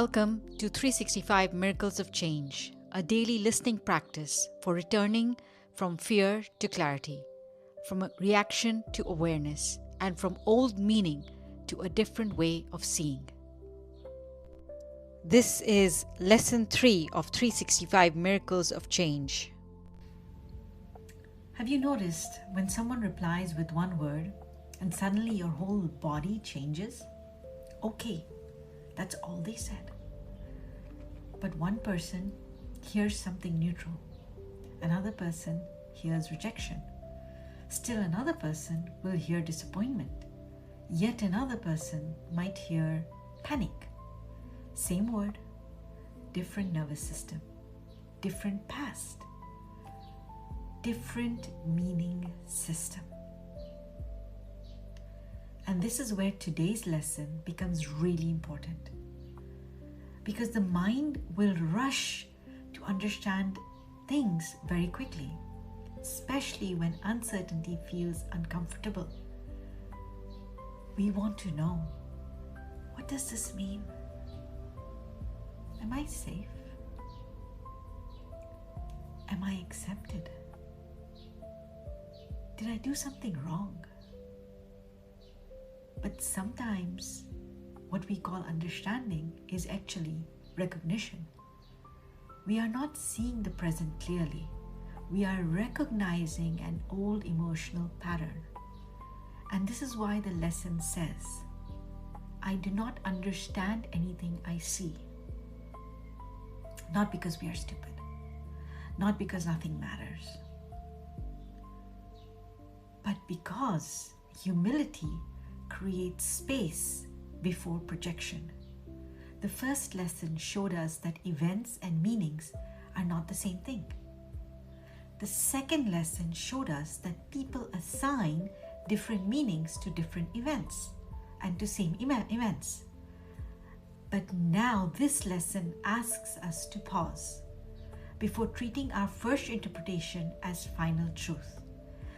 Welcome to 365 Miracles of Change, a daily listening practice for returning from fear to clarity, from a reaction to awareness, and from old meaning to a different way of seeing. This is Lesson 3 of 365 Miracles of Change. Have you noticed when someone replies with one word and suddenly your whole body changes? Okay, that's all they said. But one person hears something neutral. Another person hears rejection. Still another person will hear disappointment. Yet another person might hear panic. Same word, different nervous system, different past, different meaning system. And this is where today's lesson becomes really important. Because the mind will rush to understand things very quickly, especially when uncertainty feels uncomfortable. We want to know, what does this mean? Am I safe? Am I accepted? Did I do something wrong? But sometimes what we call understanding is actually recognition. We are not seeing the present clearly. We are recognizing an old emotional pattern. And this is why the lesson says, I do not understand anything I see. Not because we are stupid. Not because nothing matters. But because humility creates space before projection. The first lesson showed us that events and meanings are not the same thing. The second lesson showed us that people assign different meanings to different events and to same events. But now this lesson asks us to pause before treating our first interpretation as final truth.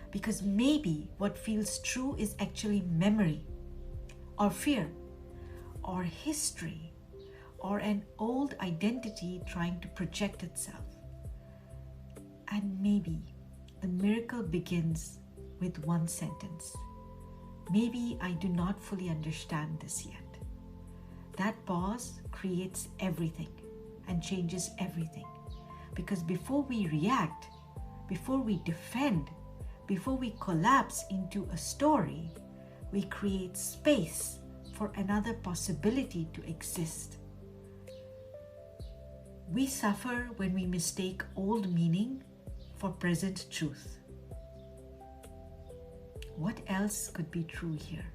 Because maybe what feels true is actually memory, or fear, or history, or an old identity trying to project itself. And maybe the miracle begins with one sentence. Maybe I do not fully understand this yet. That pause creates everything and changes everything. Because before we react, before we defend, before we collapse into a story, we create space for another possibility to exist. We suffer when we mistake old meaning for present truth. What else could be true here?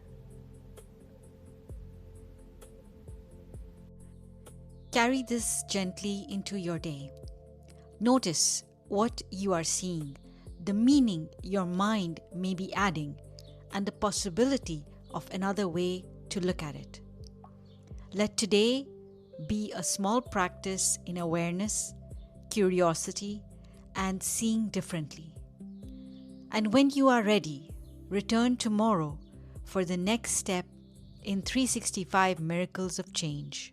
Carry this gently into your day. Notice what you are seeing, the meaning your mind may be adding, and the possibility of another way to look at it. Let today be a small practice in awareness, curiosity, and seeing differently. And when you are ready, return tomorrow for the next step in 365 Miracles of Change.